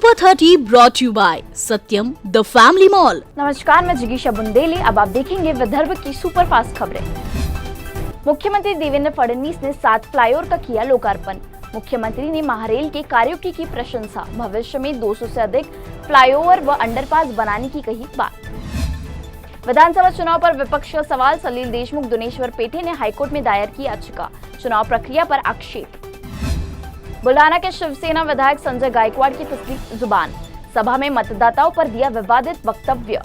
Super 30 brought you by Satyam the family mall. नमस्कार, मैं जिगीशा बुंदेली। अब आप देखेंगे विदर्भ की सुपरफास्ट खबरें। मुख्यमंत्री देवेंद्र फडणवीस ने 7 फ्लाईओवर का किया लोकार्पण। मुख्यमंत्री ने महारेल के कार्यों की प्रशंसा। भविष्य में 200 से अधिक फ्लाईओवर व अंडरपास बनाने की कही बात। विधानसभा चुनाव पर विपक्ष का सवाल। सलील देशमुख, दुनेश्वर पेठे ने हाईकोर्ट में दायर की याचिका। चुनाव प्रक्रिया पर आक्षेप। बुल्ढाना के शिवसेना विधायक संजय गायकवाड़ की फिसली जुबान। सभा में मतदाताओं पर दिया विवादित वक्तव्य।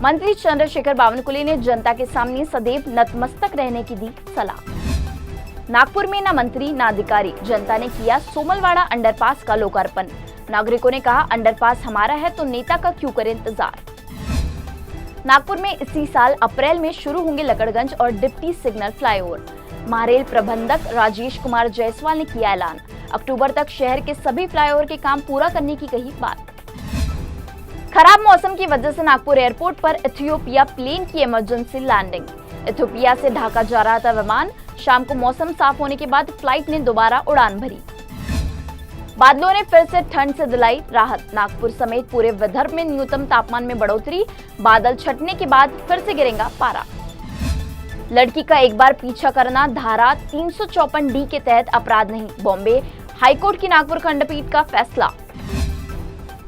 मंत्री चंद्रशेखर बावनकुले ने जनता के सामने सदैव नतमस्तक रहने की दी सलाह। नागपुर में न मंत्री न अधिकारी, जनता ने किया सोमलवाड़ा अंडरपास का लोकार्पण। नागरिकों ने कहा, अंडरपास हमारा है तो नेता का क्यों करें इंतजार। नागपुर में इसी साल अप्रैल में शुरू होंगे लकड़गंज और डिप्टी सिग्नल फ्लाईओवर। महारेल प्रबंधक राजेश कुमार जायसवाल ने किया ऐलान। अक्टूबर तक शहर के सभी फ्लाईओवर के काम पूरा करने की कही बात। खराब मौसम की वजह से नागपुर एयरपोर्ट पर इथियोपिया प्लेन की इमरजेंसी लैंडिंग। इथियोपिया से ढाका जा रहा था विमान। शाम को मौसम साफ होने के बाद फ्लाइट ने दोबारा उड़ान भरी। बादलों ने फिर से ठंड से दिलाई राहत। नागपुर समेत पूरे विदर्भ में न्यूनतम तापमान में बढ़ोतरी। बादल छटने के बाद फिर से गिरेगा पारा। लड़की का एक बार पीछा करना धारा 354D के तहत अपराध नहीं। बॉम्बे हाईकोर्ट की नागपुर खंडपीठ का फैसला।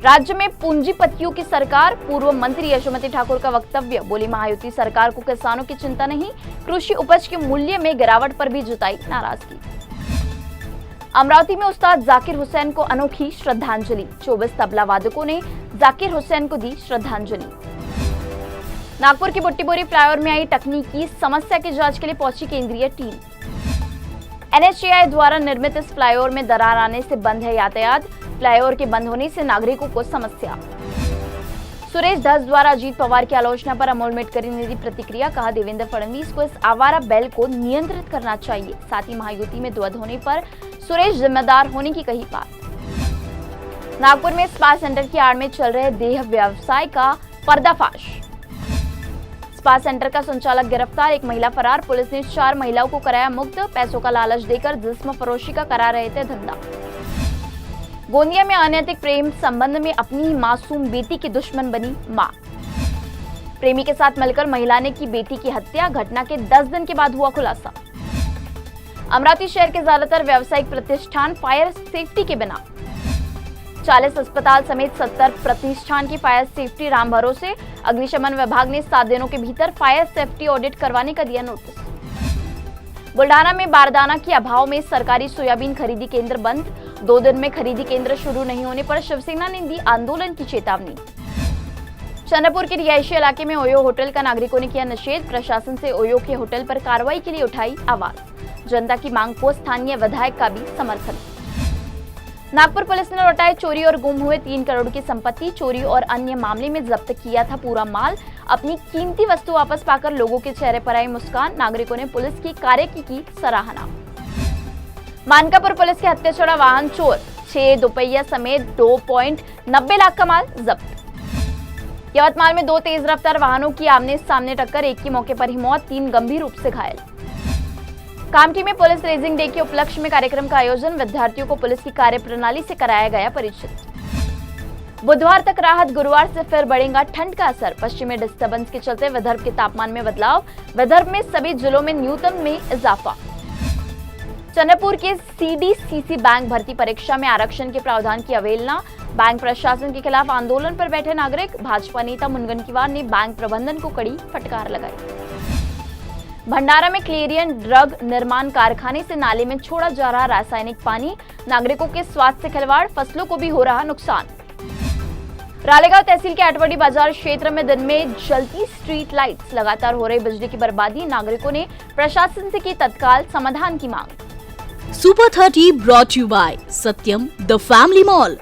राज्य में पूंजीपतियों की सरकार। पूर्व मंत्री यशोमती ठाकुर का वक्तव्य। बोली, महायुति सरकार को किसानों की चिंता नहीं। कृषि उपज के मूल्य में गिरावट पर भी जताई नाराजगी। अमरावती में उस्ताद जाकिर हुसैन को अनोखी श्रद्धांजलि। 24 तबला वादकों ने जाकिर हुसैन को दी श्रद्धांजलि। नागपुर की बुट्टीबोरी फ्लाईओवर में आई तकनीकी समस्या की जांच के लिए पहुंची केंद्रीय टीम। NHAI द्वारा निर्मित इस फ्लाईओवर में दरार आने से बंद है यातायात। फ्लाईओवर के बंद होने से नागरिकों को समस्या। सुरेश धस द्वारा अजीत पवार की आलोचना पर अमोल मेटकरी ने दी प्रतिक्रिया। कहा, देवेंद्र फडणवीस को इस आवारा बैल को नियंत्रित करना चाहिए। साथ ही महायुति में द्वंद होने पर सुरेश जिम्मेदार होने की कही बात। नागपुर में स्पा सेंटर की आड़ में चल रहे देह व्यवसाय का पर्दाफाश। स्पा सेंटर का संचालक गिरफ्तार, एक महिला फरार। पुलिस ने 4 महिलाओं को कराया मुक्त। पैसों का लालच देकर जिस्म फरोशी का करा रहे थे धंधा। गोंदिया में अनैतिक प्रेम संबंध में अपनी ही मासूम बेटी की दुश्मन बनी मां। प्रेमी के साथ मिलकर महिला ने की बेटी की हत्या। घटना के 10 दिन के बाद हुआ खुलासा। अमरावती शहर के ज्यादातर व्यावसायिक प्रतिष्ठान फायर सेफ्टी के बिना। 40 अस्पताल समेत 70 प्रतिष्ठान की फायर सेफ्टी राम भरोसे। अग्निशमन विभाग ने 7 दिनों के भीतर फायर सेफ्टी ऑडिट करवाने का दिया नोटिस। बुल्ढाना में बारदाना के अभाव में सरकारी सोयाबीन खरीदी केंद्र बंद। 2 दिन में खरीदी केंद्र शुरू नहीं होने पर शिवसेना ने दी आंदोलन की चेतावनी। चंद्रपुर के रिहायशी इलाके में ओयो होटल का नागरिकों ने किया निषेध। प्रशासन से ओयो के होटल पर कार्रवाई के लिए उठाई आवाज। जनता की मांग को स्थानीय विधायक का भी समर्थन। नागपुर पुलिस ने लौटाए चोरी और गुम हुए 3 करोड़ की संपत्ति। चोरी और अन्य मामले में जब्त किया था पूरा माल। अपनी कीमती वस्तु वापस पाकर लोगों के चेहरे पर आई मुस्कान। नागरिकों ने पुलिस की कार्य की सराहना। मानकापुर पुलिस के हत्या चढ़ा वाहन चोर। 6 दोपहिया समेत 2.90 लाख का माल जब्त। यवतमाल में 2 तेज रफ्तार वाहनों की आमने सामने टक्कर। एक की मौके पर ही मौत, 3 गंभीर रूप से घायल। कामठी में पुलिस रेजिंग डे के उपलक्ष्य में कार्यक्रम का आयोजन। विद्यार्थियों को पुलिस की कार्यप्रणाली से कराया गया परिचित। बुधवार तक राहत, गुरुवार से फिर बढ़ेगा ठंड का असर। पश्चिमी डिस्टर्बेंस के चलते विदर्भ के तापमान में बदलाव। विदर्भ में सभी जिलों में न्यूनतम में इजाफा। चंद्रपुर के CDCC बैंक भर्ती परीक्षा में आरक्षण के प्रावधान की अवहेलना। बैंक प्रशासन के खिलाफ आंदोलन पर बैठे नागरिक। भाजपा नेता मुनगंटीवार ने बैंक प्रबंधन को कड़ी फटकार लगाई। भंडारा में क्लेरियन ड्रग निर्माण कारखाने से नाले में छोड़ा जा रहा रासायनिक पानी। नागरिकों के स्वास्थ्य से खिलवाड़, फसलों को भी हो रहा नुकसान। रालेगांव तहसील के आटवड़ी बाजार क्षेत्र में दिन में जलती स्ट्रीट लाइट्स। लगातार हो रही बिजली की बर्बादी। नागरिकों ने प्रशासन से की तत्काल समाधान की मांग। Super 30 brought you by Satyam the family mall.